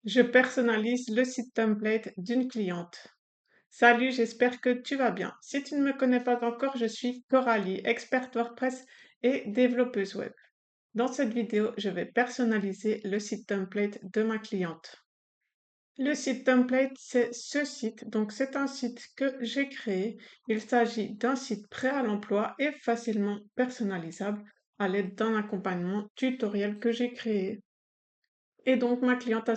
Je personnalise le site template d'une cliente. Salut, j'espère que tu vas bien. Si tu ne me connais pas encore, je suis Coralie, experte WordPress et développeuse web. Dans cette vidéo, je vais personnaliser le site template de ma cliente. Le site template, c'est ce site. Donc, c'est un site que j'ai créé. Il s'agit d'un site prêt à l'emploi et facilement personnalisable à l'aide d'un accompagnement tutoriel que j'ai créé. Et donc, ma cliente a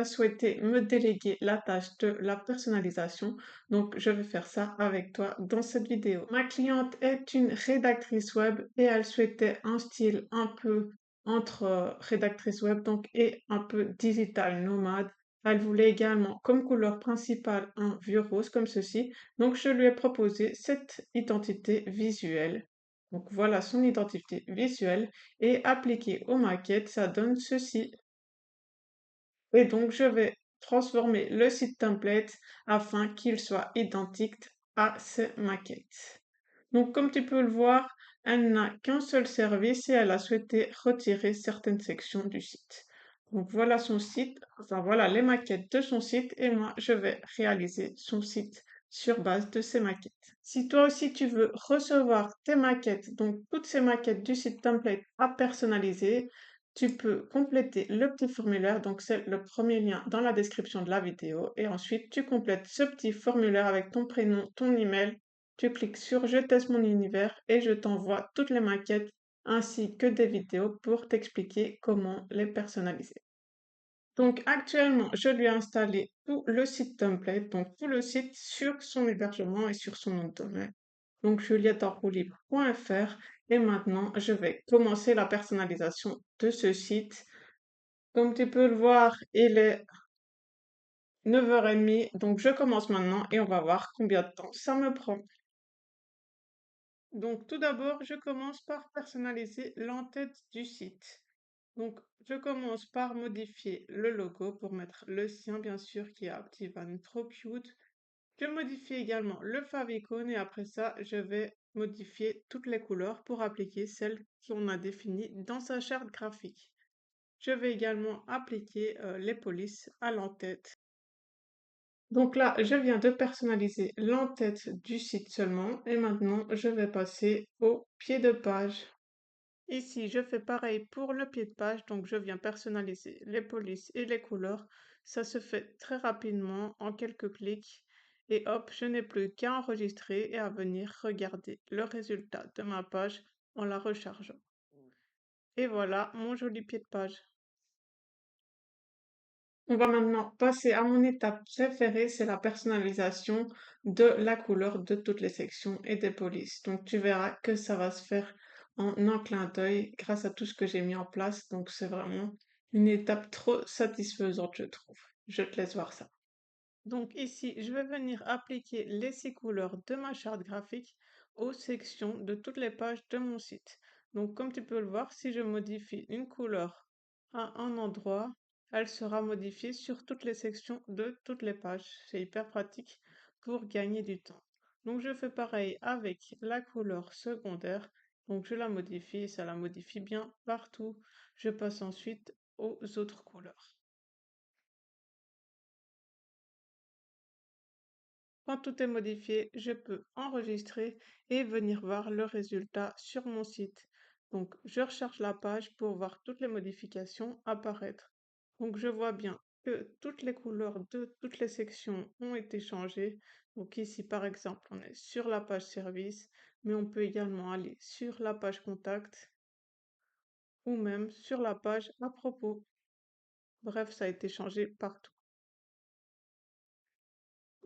souhaité me déléguer la tâche de la personnalisation. Donc, je vais faire ça avec toi dans cette vidéo. Ma cliente est une rédactrice web et elle souhaitait un style un peu entre rédactrice web donc, et un peu digital nomade. Elle voulait également comme couleur principale un vieux rose comme ceci. Donc, je lui ai proposé cette identité visuelle. Donc, voilà son identité visuelle et appliquée aux maquettes, ça donne ceci. Et donc, je vais transformer le site template afin qu'il soit identique à ces maquettes. Donc, comme tu peux le voir, elle n'a qu'un seul service et elle a souhaité retirer certaines sections du site. Donc, voilà son site, enfin voilà les maquettes de son site et moi, je vais réaliser son site sur base de ces maquettes. Si toi aussi tu veux recevoir tes maquettes, donc toutes ces maquettes du site template à personnaliser, tu peux compléter le petit formulaire, donc c'est le premier lien dans la description de la vidéo. Et ensuite, tu complètes ce petit formulaire avec ton prénom, ton email. Tu cliques sur Je teste mon univers et je t'envoie toutes les maquettes ainsi que des vidéos pour t'expliquer comment les personnaliser. Donc actuellement, je lui ai installé tout le site template, donc tout le site sur son hébergement et sur son nom de domaine. Donc juliettearroulib.fr et maintenant je vais commencer la personnalisation de ce site. Comme tu peux le voir, il est 9h30, donc je commence maintenant et on va voir combien de temps ça me prend. Donc tout d'abord, je commence par personnaliser l'entête du site. Donc je commence par modifier le logo pour mettre le sien bien sûr qui est Activan trop cute. Je modifie également le favicon et après ça, je vais modifier toutes les couleurs pour appliquer celles qu'on a définies dans sa charte graphique. Je vais également appliquer les polices à l'entête. Donc là, je viens de personnaliser l'entête du site seulement et maintenant, je vais passer au pied de page. Ici, je fais pareil pour le pied de page, donc je viens personnaliser les polices et les couleurs. Ça se fait très rapidement en quelques clics et hop, je n'ai plus qu'à enregistrer et à venir regarder le résultat de ma page en la rechargeant. Et voilà mon joli pied de page. On va maintenant passer à mon étape préférée, c'est la personnalisation de la couleur de toutes les sections et des polices. Donc tu verras que ça va se faire en un clin d'œil grâce à tout ce que j'ai mis en place. Donc c'est vraiment une étape trop satisfaisante, je trouve. Je te laisse voir ça. Donc ici, je vais venir appliquer les 6 couleurs de ma charte graphique aux sections de toutes les pages de mon site. Donc comme tu peux le voir, si je modifie une couleur à un endroit, elle sera modifiée sur toutes les sections de toutes les pages. C'est hyper pratique pour gagner du temps. Donc je fais pareil avec la couleur secondaire. Donc je la modifie, ça la modifie bien partout. Je passe ensuite aux autres couleurs. Quand tout est modifié, je peux enregistrer et venir voir le résultat sur mon site. Donc, je recharge la page pour voir toutes les modifications apparaître. Donc, je vois bien que toutes les couleurs de toutes les sections ont été changées. Donc, ici, par exemple, on est sur la page service, mais on peut également aller sur la page contact ou même sur la page à propos. Bref, ça a été changé partout.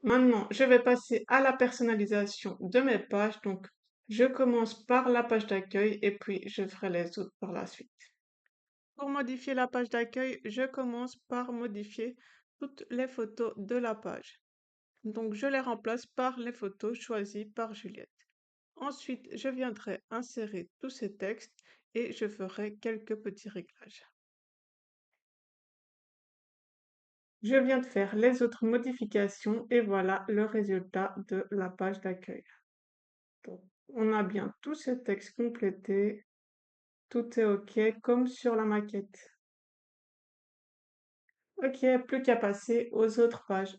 Maintenant, je vais passer à la personnalisation de mes pages. Donc, je commence par la page d'accueil et puis je ferai les autres par la suite. Pour modifier la page d'accueil, je commence par modifier toutes les photos de la page. Donc, je les remplace par les photos choisies par Juliette. Ensuite, je viendrai insérer tous ces textes et je ferai quelques petits réglages. Je viens de faire les autres modifications et voilà le résultat de la page d'accueil. Donc, on a bien tous ces textes complétés, tout est OK comme sur la maquette. Ok, plus qu'à passer aux autres pages.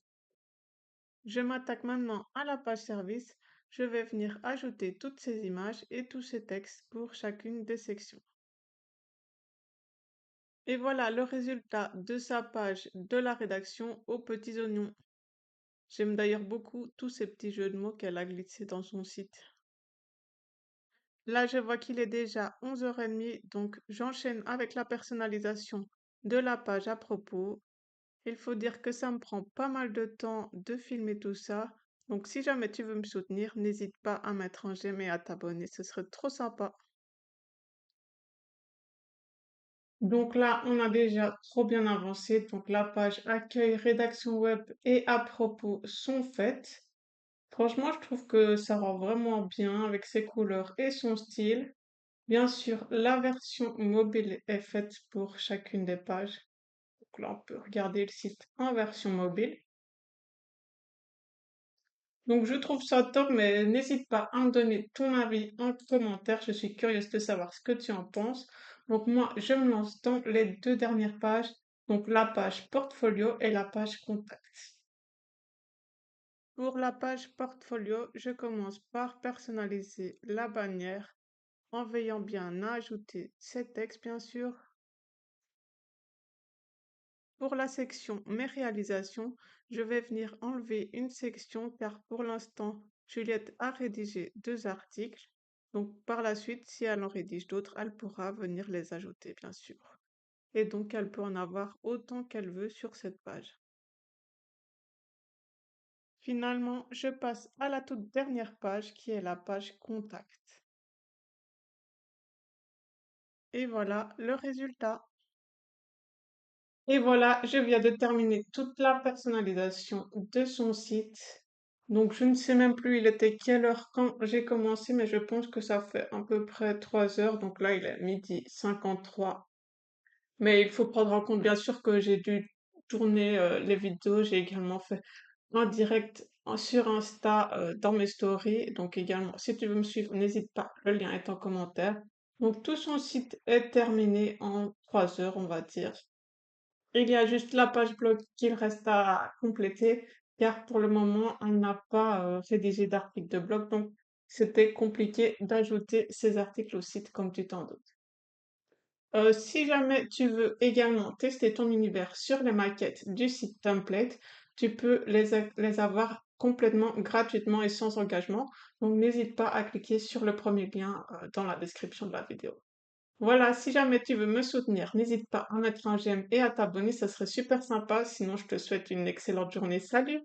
Je m'attaque maintenant à la page service. Je vais venir ajouter toutes ces images et tous ces textes pour chacune des sections. Et voilà le résultat de sa page de la rédaction aux petits oignons. J'aime d'ailleurs beaucoup tous ces petits jeux de mots qu'elle a glissés dans son site. Là, je vois qu'il est déjà 11h30, donc j'enchaîne avec la personnalisation de la page à propos. Il faut dire que ça me prend pas mal de temps de filmer tout ça. Donc si jamais tu veux me soutenir, n'hésite pas à mettre un j'aime et à t'abonner, ce serait trop sympa. Donc là, on a déjà trop bien avancé. Donc la page accueil, rédaction web et à propos sont faites. Franchement, je trouve que ça rend vraiment bien avec ses couleurs et son style. Bien sûr, la version mobile est faite pour chacune des pages. Donc là, on peut regarder le site en version mobile. Donc je trouve ça top, mais n'hésite pas à me donner ton avis en commentaire. Je suis curieuse de savoir ce que tu en penses. Donc moi, je me lance dans les deux dernières pages. Donc la page portfolio et la page contact. Pour la page portfolio, je commence par personnaliser la bannière en veillant bien à ajouter ces textes, bien sûr. Pour la section Mes réalisations, je vais venir enlever une section car pour l'instant, Juliette a rédigé deux articles. Donc par la suite, si elle en rédige d'autres, elle pourra venir les ajouter, bien sûr. Et donc elle peut en avoir autant qu'elle veut sur cette page. Finalement, je passe à la toute dernière page qui est la page Contact. Et voilà le résultat. Et voilà, je viens de terminer toute la personnalisation de son site. Donc, je ne sais même plus il était quelle heure quand j'ai commencé, mais je pense que ça fait à peu près 3 heures. Donc là, il est 12h53. Mais il faut prendre en compte, bien sûr, que j'ai dû tourner les vidéos. J'ai également fait un direct sur Insta dans mes stories. Donc également, si tu veux me suivre, n'hésite pas, le lien est en commentaire. Donc, tout son site est terminé en 3 heures, on va dire. Il y a juste la page blog qu'il reste à compléter, car pour le moment, elle n'a pas rédigé d'article de blog, donc c'était compliqué d'ajouter ces articles au site, comme tu t'en doutes. Si jamais tu veux également tester ton univers sur les maquettes du site template, tu peux les avoir complètement gratuitement et sans engagement, donc n'hésite pas à cliquer sur le premier lien dans la description de la vidéo. Voilà, si jamais tu veux me soutenir, n'hésite pas à mettre un j'aime et à t'abonner, ça serait super sympa. Sinon, je te souhaite une excellente journée. Salut!